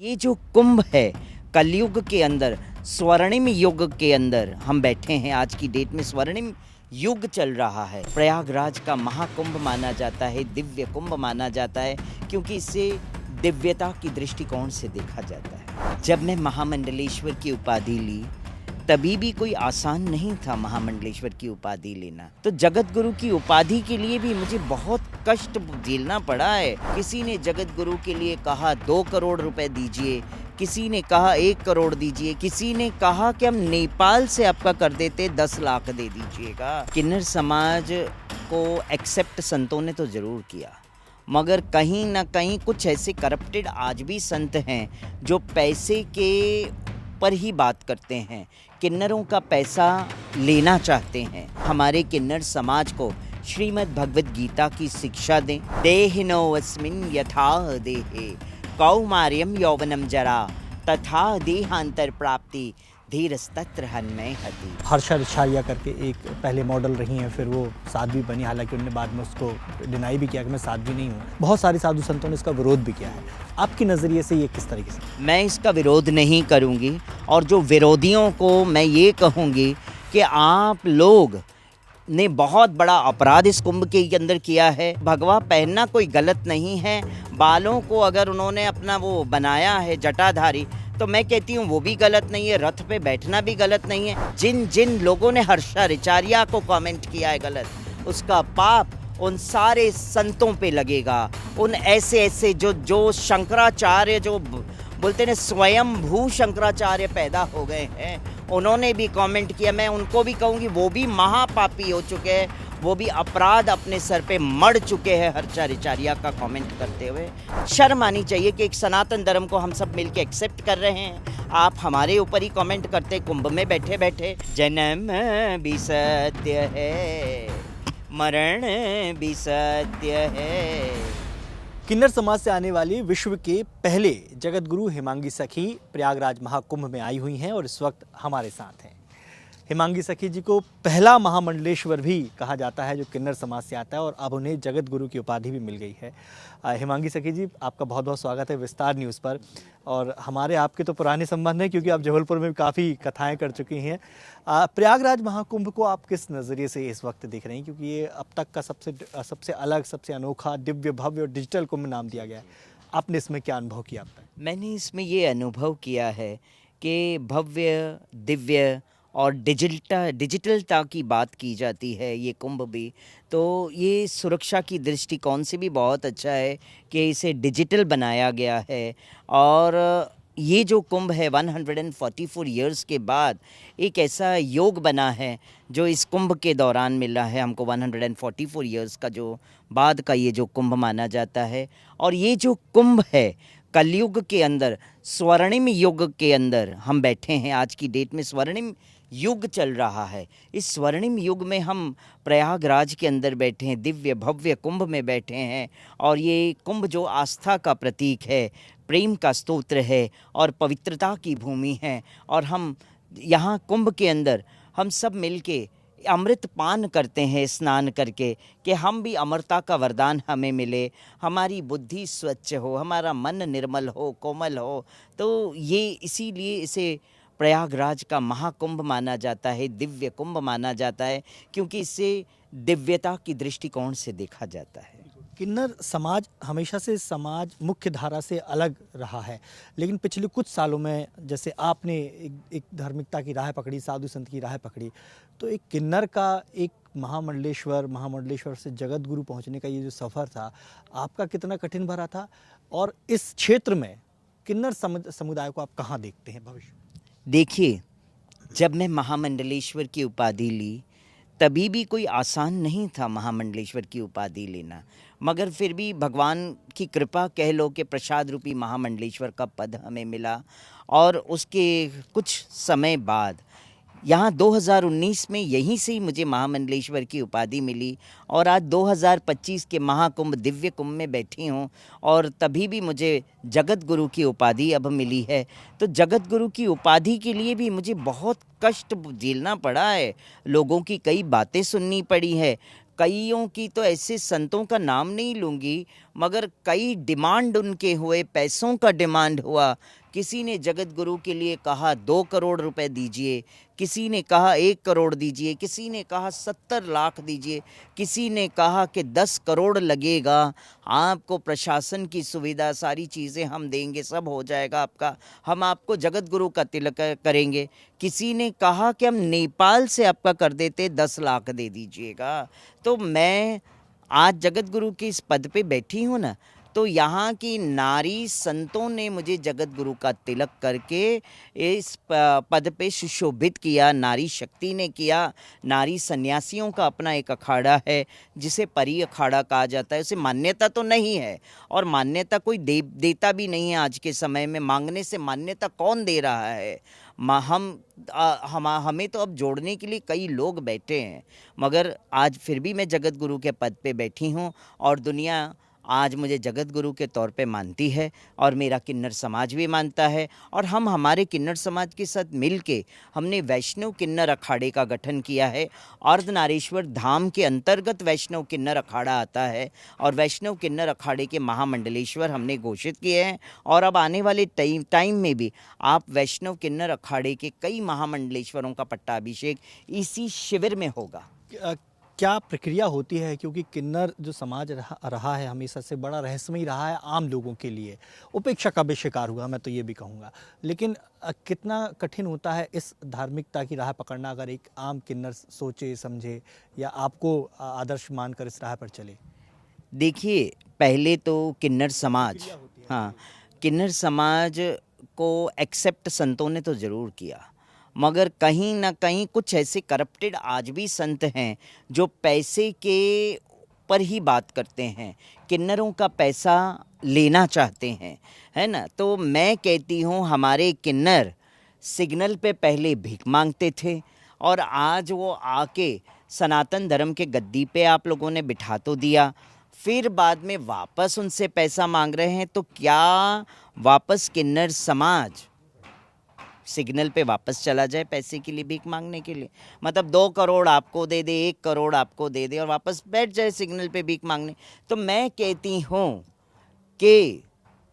ये जो कुंभ है कलयुग के अंदर, स्वर्णिम युग के अंदर हम बैठे हैं। आज की डेट में स्वर्णिम युग चल रहा है। प्रयागराज का महाकुंभ माना जाता है, दिव्य कुंभ माना जाता है, क्योंकि इसे दिव्यता की दृष्टिकोण से देखा जाता है। जब मैं महामंडलेश्वर की उपाधि ली तभी भी कोई आसान नहीं था महामंडलेश्वर की उपाधि लेना। तो जगत गुरु की उपाधि के लिए भी मुझे बहुत कष्ट झेलना पड़ा है। किसी ने जगत गुरु के लिए कहा 2 करोड़ रुपए दीजिए, किसी ने कहा 1 करोड़ दीजिए, किसी ने कहा कि हम नेपाल से आपका कर देते 10 लाख दे दीजिएगा। किन्नर समाज को एक्सेप्ट संतों ने तो जरूर किया, मगर कहीं ना कहीं कुछ ऐसे करप्टेड आज भी संत हैं जो पैसे के पर ही बात करते हैं, किन्नरों का पैसा लेना चाहते हैं। हमारे किन्नर समाज को श्रीमद् भगवद गीता की शिक्षा दें। देहिनो अस्मिन् यथा देहे कौमार्यं यौवनम जरा तथा देहांतर प्राप्ति धीरस्तत्र हन्मय हति। हर्षा रिछारिया करके एक पहले मॉडल रही हैं, फिर वो साध्वी बनी, हालांकि उन्होंने बाद में उसको डिनाई भी किया कि मैं साध्वी नहीं हूँ। बहुत सारे साधु संतों ने इसका विरोध भी किया है। आपके नज़रिए से ये किस तरीके से? मैं इसका विरोध नहीं करूँगी, और जो विरोधियों को मैं ये कहूँगी कि आप लोग ने बहुत बड़ा अपराध इस कुंभ के अंदर किया है। भगवा पहनना कोई गलत नहीं है, बालों को अगर उन्होंने अपना वो बनाया है जटाधारी, तो मैं कहती हूँ वो भी गलत नहीं है। रथ पे बैठना भी गलत नहीं है। जिन जिन लोगों ने हर्षा रिचारिया को कमेंट किया है गलत, उसका पाप उन सारे संतों पे लगेगा। उन ऐसे जो शंकराचार्य जो बोलते हैं स्वयं भू शंकराचार्य पैदा हो गए हैं, उन्होंने भी कमेंट किया। मैं उनको भी कहूँगी वो भी महापापी हो चुके हैं, वो भी अपराध अपने सर पे मढ़ चुके हैं हर्षा रिचारिया का कमेंट करते हुए। शर्म आनी चाहिए कि एक सनातन धर्म को हम सब मिलके एक्सेप्ट कर रहे हैं। आप हमारे ऊपर ही कमेंट करते कुंभ में बैठे बैठे। जन्म भी सत्य है, मरण भी सत्य है। किन्नर समाज से आने वाली विश्व के पहले जगत गुरु हिमांगी सखी प्रयागराज महाकुंभ में आई हुई हैं और इस वक्त हमारे साथ हैं। हिमांगी सखी जी को पहला महामंडलेश्वर भी कहा जाता है, जो किन्नर समाज से आता है, और अब उन्हें जगत गुरु की उपाधि भी मिल गई है। हिमांगी सखी जी, आपका बहुत बहुत स्वागत है विस्तार न्यूज़ पर। और हमारे आपके तो पुराने संबंध हैं, क्योंकि आप जबलपुर में भी काफ़ी कथाएं कर चुकी हैं। प्रयागराज महाकुंभ को आप किस नज़रिए से इस वक्त देख रहे हैं, क्योंकि ये अब तक का सबसे अलग, सबसे अनोखा, दिव्य, भव्य और डिजिटल कुंभ नाम दिया गया है। आपने इसमें क्या अनुभव किया अब तक? मैंने इसमें ये अनुभव किया है कि भव्य, दिव्य और डिजिटलता की बात की जाती है। ये कुंभ भी तो ये सुरक्षा की दृष्टिकोण से भी बहुत अच्छा है कि इसे डिजिटल बनाया गया है। और ये जो कुंभ है 144 ईयर्स के बाद एक ऐसा योग बना है जो इस कुंभ के दौरान मिला है हमको। 144 ईयर्स का जो बाद का ये जो कुंभ माना जाता है। और ये जो कुंभ है कलयुग के अंदर, स्वर्णिम युग के अंदर हम बैठे हैं। आज की डेट में स्वर्णिम युग चल रहा है। इस स्वर्णिम युग में हम प्रयागराज के अंदर बैठे हैं, दिव्य भव्य कुंभ में बैठे हैं। और ये कुंभ जो आस्था का प्रतीक है, प्रेम का स्तोत्र है और पवित्रता की भूमि है। और हम यहाँ कुंभ के अंदर हम सब मिलके अमृत पान करते हैं स्नान करके, कि हम भी अमरता का वरदान हमें मिले, हमारी बुद्धि स्वच्छ हो, हमारा मन निर्मल हो, कोमल हो। तो ये इसीलिए इसे प्रयागराज का महाकुंभ माना जाता है, दिव्य कुंभ माना जाता है, क्योंकि इसे दिव्यता की दृष्टिकोण से देखा जाता है। किन्नर समाज हमेशा से समाज मुख्य धारा से अलग रहा है, लेकिन पिछले कुछ सालों में जैसे आपने एक धार्मिकता की राह पकड़ी, साधु संत की राह पकड़ी, तो एक किन्नर का एक महामंडलेश्वर से जगत गुरु पहुंचने का ये जो सफ़र था, आपका कितना कठिन भरा था? और इस क्षेत्र में किन्नर समुदाय को आप कहाँ देखते हैं भविष्य? देखिए, जब मैं महामंडलेश्वर की उपाधि ली तभी भी कोई आसान नहीं था महामंडलेश्वर की उपाधि लेना, मगर फिर भी भगवान की कृपा कह लो कि प्रसाद रूपी महामंडलेश्वर का पद हमें मिला। और उसके कुछ समय बाद यहाँ 2019 में यहीं से ही मुझे महामंडलेश्वर की उपाधि मिली, और आज 2025 के महाकुंभ दिव्य कुंभ में बैठी हूँ, और तभी भी मुझे जगत गुरु की उपाधि अब मिली है। तो जगत गुरु की उपाधि के लिए भी मुझे बहुत कष्ट झेलना पड़ा है, लोगों की कई बातें सुननी पड़ी है, कईयों की तो ऐसे संतों का नाम नहीं लूँगी, मगर कई डिमांड उनके हुए, पैसों का डिमांड हुआ। किसी ने जगत गुरु के लिए कहा 2 करोड़ रुपए दीजिए, किसी ने कहा 1 करोड़ दीजिए, किसी ने कहा 70 लाख दीजिए, किसी ने कहा कि 10 करोड़ लगेगा, आपको प्रशासन की सुविधा, सारी चीज़ें हम देंगे, सब हो जाएगा आपका, हम आपको जगत गुरु का तिलक करेंगे। किसी ने कहा कि हम नेपाल से आपका कर देते, 10 लाख दे दीजिएगा। तो मैं आज जगत गुरु के इस पद पे बैठी हूँ ना, तो यहाँ की नारी संतों ने मुझे जगत गुरु का तिलक करके इस पद पे सुशोभित किया, नारी शक्ति ने किया। नारी सन्यासियों का अपना एक अखाड़ा है जिसे परी अखाड़ा कहा जाता है। उसे मान्यता तो नहीं है और मान्यता कोई देता भी नहीं है आज के समय में। मांगने से मान्यता कौन दे रहा है? हमें तो अब जोड़ने के लिए कई लोग बैठे हैं, मगर आज फिर भी मैं जगत गुरु के पद पे बैठी हूँ और दुनिया आज मुझे जगत गुरु के तौर पे मानती है और मेरा किन्नर समाज भी मानता है। और हम हमारे किन्नर समाज के साथ मिलके हमने वैष्णव किन्नर अखाड़े का गठन किया है। अर्धनारीश्वर धाम के अंतर्गत वैष्णव किन्नर अखाड़ा आता है और वैष्णव किन्नर अखाड़े के महामंडलेश्वर हमने घोषित किए हैं। और अब आने वाले टाइम में भी आप वैष्णव किन्नर अखाड़े के कई महामंडलेश्वरों का पट्टाभिषेक इसी शिविर में होगा। क्या प्रक्रिया होती है, क्योंकि किन्नर जो समाज रहा है हमेशा से बड़ा रहस्यमय रहा है, आम लोगों के लिए उपेक्षा का भी शिकार हुआ, मैं तो ये भी कहूँगा। लेकिन कितना कठिन होता है इस धार्मिकता की राह पकड़ना, अगर एक आम किन्नर सोचे समझे या आपको आदर्श मानकर इस राह पर चले? देखिए, पहले तो किन्नर समाज, हाँ, किन्नर समाज को एक्सेप्ट संतों ने तो ज़रूर किया, मगर कहीं ना कहीं कुछ ऐसे करप्टेड आज भी संत हैं जो पैसे के पर ही बात करते हैं, किन्नरों का पैसा लेना चाहते हैं, है ना। तो मैं कहती हूँ हमारे किन्नर सिग्नल पे पहले भीख मांगते थे और आज वो आके सनातन धर्म के गद्दी पे आप लोगों ने बिठा तो दिया, फिर बाद में वापस उनसे पैसा मांग रहे हैं। तो क्या वापस किन्नर समाज सिग्नल पे वापस चला जाए पैसे के लिए, भीख मांगने के लिए? मतलब 2 करोड़ आपको दे दे, 1 करोड़ आपको दे दे और वापस बैठ जाए सिग्नल पे भीख मांगने? तो मैं कहती हूँ कि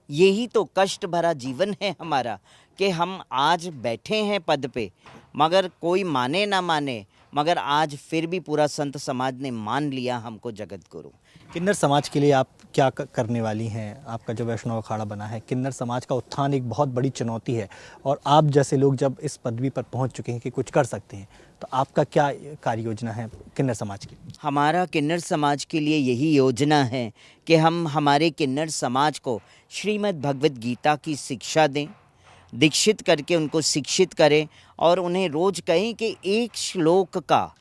यही तो कष्ट भरा जीवन है हमारा कि हम आज बैठे हैं पद पे, मगर कोई माने ना माने, मगर आज फिर भी पूरा संत समाज ने मान लिया हमको जगत गुरु। किन्नर समाज के लिए आप क्या करने वाली हैं? आपका जो वैष्णव अखाड़ा बना है, किन्नर समाज का उत्थान एक बहुत बड़ी चुनौती है और आप जैसे लोग जब इस पदवी पर पहुंच चुके हैं कि कुछ कर सकते हैं, तो आपका क्या कार्य योजना है किन्नर समाज की? हमारा किन्नर समाज के लिए यही योजना है कि हम हमारे किन्नर समाज को श्रीमद् भगवद गीता की शिक्षा दें, दीक्षित करके उनको शिक्षित करें और उन्हें रोज कहें कि एक श्लोक का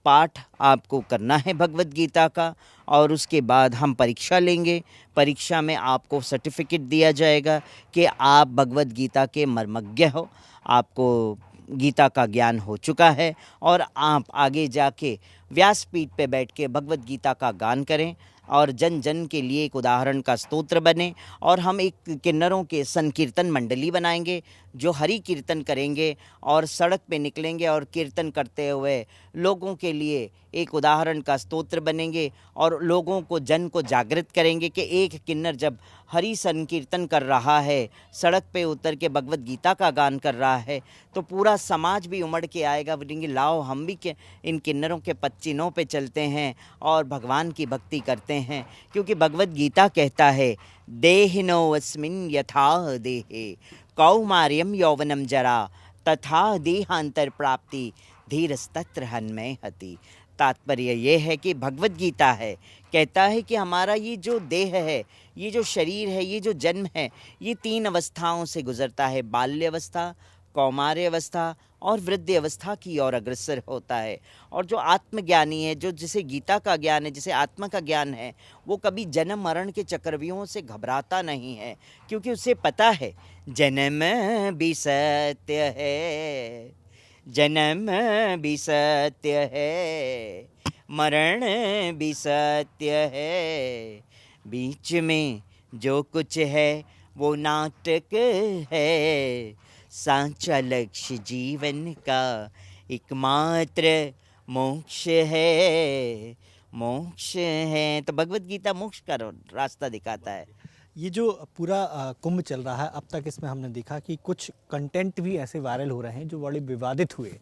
पाठ आपको करना है भगवद गीता का, और उसके बाद हम परीक्षा लेंगे। परीक्षा में आपको सर्टिफिकेट दिया जाएगा कि आप भगवद गीता के मर्मज्ञ हो, आपको गीता का ज्ञान हो चुका है और आप आगे जाके व्यासपीठ पे बैठ के भगवद गीता का गान करें और जन जन के लिए एक उदाहरण का स्तोत्र बने। और हम एक किन्नरों के संकीर्तन मंडली बनाएंगे जो हरि कीर्तन करेंगे और सड़क पे निकलेंगे और कीर्तन करते हुए लोगों के लिए एक उदाहरण का स्तोत्र बनेंगे और लोगों को, जन को जागृत करेंगे कि एक किन्नर जब हरि संकीर्तन कर रहा है, सड़क पे उतर के भगवद गीता का गान कर रहा है, तो पूरा समाज भी उमड़ के आएगा, बोलेंगे लाओ हम भी इन किन्नरों के पच्चीनों पे चलते हैं और भगवान की भक्ति करते हैं। क्योंकि भगवद गीता कहता है देहिनो अस्मिन् यथा देहे कौमार्यम यौवनम जरा तथा देहांतर प्राप्ति धीरस्तत्र हन्मय हति। तात्पर्य ये है कि भगवद गीता है, कहता है कि हमारा ये जो देह है, ये जो शरीर है, ये जो जन्म है, ये 3 अवस्थाओं से गुजरता है, बाल्य अवस्था, कौमार्य अवस्था और वृद्धि अवस्था की ओर अग्रसर होता है। और जो आत्मज्ञानी है, जो जिसे गीता का ज्ञान है, जिसे आत्मा का ज्ञान है, वो कभी जन्म मरण के चक्रव्यूहों से घबराता नहीं है, क्योंकि उसे पता है जन्म भी सत्य है, जन्म भी सत्य है, मरण भी सत्य है, बीच में जो कुछ है वो नाटक है, सांचा लक्ष्य जीवन का एकमात्र मोक्ष है, मोक्ष है तो भगवत गीता मोक्ष का रास्ता दिखाता है। ये जो पूरा कुंभ चल रहा है, अब तक इसमें हमने देखा कि कुछ कंटेंट भी ऐसे वायरल हो रहे हैं जो बड़े विवादित हुए।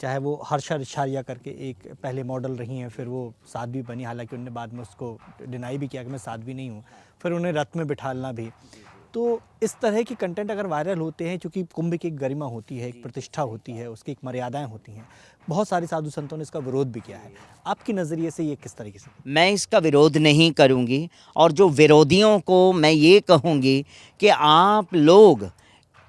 चाहे वो हर्षा रिछारिया करके एक पहले मॉडल रही हैं, फिर वो साध्वी बनी, हालांकि उन्होंने बाद में उसको डिनाई भी किया कि मैं साध्वी नहीं हूँ, फिर उन्हें रथ में बिठालना भी। तो इस तरह के कंटेंट अगर वायरल होते हैं, क्योंकि कुंभ की एक गरिमा होती है, एक प्रतिष्ठा होती है, उसकी एक मर्यादाएं होती हैं, बहुत सारे साधु संतों ने इसका विरोध भी किया है। आपके नज़रिए से ये किस तरीके से? मैं इसका विरोध नहीं करूंगी, और जो विरोधियों को मैं ये कहूंगी कि आप लोग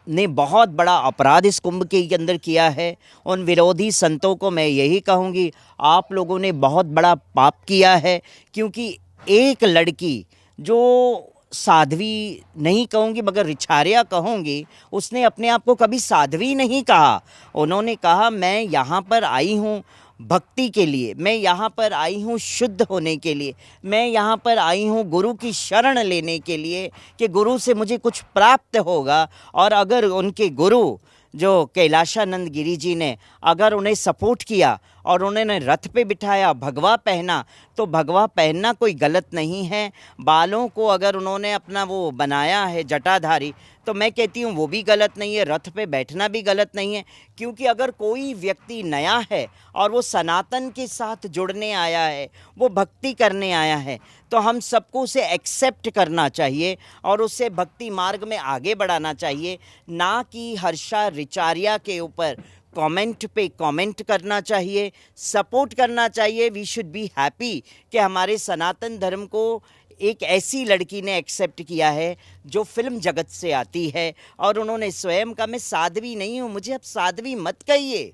ने बहुत बड़ा अपराध इस कुंभ के अंदर किया है। उन विरोधी संतों को मैं यही कहूंगी, आप लोगों ने बहुत बड़ा पाप किया है, क्योंकि एक लड़की जो साध्वी नहीं कहूँगी मगर रिछारिया कहूँगी, उसने अपने आप को कभी साध्वी नहीं कहा। उन्होंने कहा मैं यहाँ पर आई हूँ भक्ति के लिए, मैं यहाँ पर आई हूँ शुद्ध होने के लिए, मैं यहाँ पर आई हूँ गुरु की शरण लेने के लिए कि गुरु से मुझे कुछ प्राप्त होगा। और अगर उनके गुरु जो कैलाशानंद गिरी जी ने अगर उन्हें सपोर्ट किया और उन्होंने रथ पे बिठाया, भगवा पहना, तो भगवा पहनना कोई गलत नहीं है। बालों को अगर उन्होंने अपना वो बनाया है जटाधारी, तो मैं कहती हूँ वो भी गलत नहीं है। रथ पे बैठना भी गलत नहीं है, क्योंकि अगर कोई व्यक्ति नया है और वो सनातन के साथ जुड़ने आया है, वो भक्ति करने आया है, तो हम सबको उसे एक्सेप्ट करना चाहिए और उससे भक्ति मार्ग में आगे बढ़ाना चाहिए, ना कि हर्षा रिचारिया के ऊपर कमेंट पे कमेंट करना चाहिए, सपोर्ट करना चाहिए। वी शुड बी हैप्पी कि हमारे सनातन धर्म को एक ऐसी लड़की ने एक्सेप्ट किया है जो फिल्म जगत से आती है, और उन्होंने स्वयं कहा मैं साध्वी नहीं हूँ, मुझे अब साध्वी मत कहिए,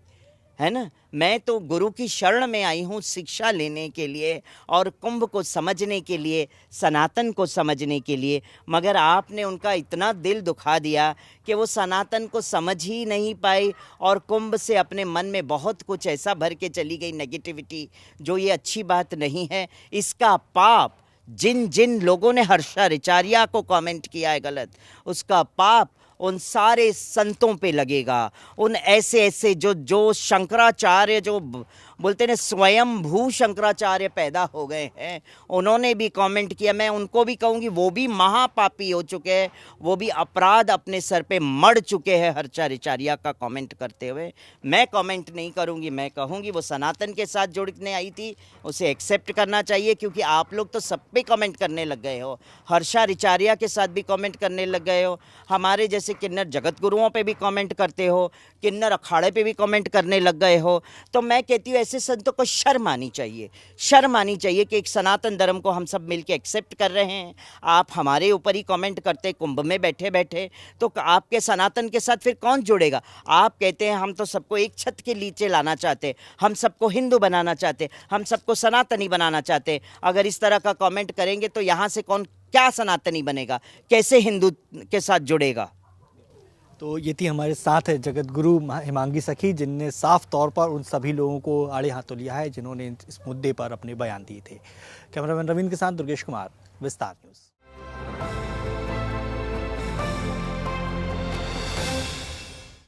है ना। मैं तो गुरु की शरण में आई हूँ शिक्षा लेने के लिए और कुंभ को समझने के लिए, सनातन को समझने के लिए। मगर आपने उनका इतना दिल दुखा दिया कि वो सनातन को समझ ही नहीं पाई और कुंभ से अपने मन में बहुत कुछ ऐसा भर के चली गई नेगेटिविटी, जो ये अच्छी बात नहीं है। इसका पाप जिन जिन लोगों ने हर्षा रिचारिया को कमेंट किया है गलत, उसका पाप उन सारे संतों पे लगेगा। उन ऐसे ऐसे जो शंकराचार्य जो बोलते हैं स्वयं भू शंकराचार्य पैदा हो गए हैं, उन्होंने भी कमेंट किया। मैं उनको भी कहूँगी वो भी महापापी हो चुके हैं, वो भी अपराध अपने सर पे मढ़ चुके हैं हर्षा रिचारिया का कमेंट करते हुए। मैं कमेंट नहीं करूँगी, मैं कहूँगी वो सनातन के साथ जुड़ने आई थी, उसे एक्सेप्ट करना चाहिए। क्योंकि आप लोग तो सब पे कमेंट करने लग गए हो, हर्षा रिचारिया के साथ भी कमेंट करने लग गए हो, हमारे जैसे किन्नर जगत गुरुओं पे भी कमेंट करते हो, किन्नर अखाड़े पे भी कमेंट करने लग गए हो। तो मैं कहती हूँ ऐसे संतों को शर्म आनी चाहिए, शर्म आनी चाहिए कि एक सनातन धर्म को हम सब मिलके एक्सेप्ट कर रहे हैं, आप हमारे ऊपर ही कमेंट करते कुंभ में बैठे बैठे, तो आपके सनातन के साथ फिर कौन जुड़ेगा। आप कहते हैं हम तो सबको एक छत के नीचे लाना चाहते, हम सबको हिंदू बनाना चाहते, हम सबको सनातनी बनाना चाहते। अगर इस तरह का कमेंट करेंगे तो यहाँ से कौन क्या सनातनी बनेगा, कैसे हिंदू के साथ जुड़ेगा। तो ये थी हमारे साथ है जगत गुरु हिमांगी सखी, जिनने साफ तौर पर उन सभी लोगों को आड़े हाथों लिया है जिन्होंने इस मुद्दे पर अपने बयान दिए थे। कैमरामैन रविंद्र के साथ दुर्गेश कुमार, विस्तार न्यूज़।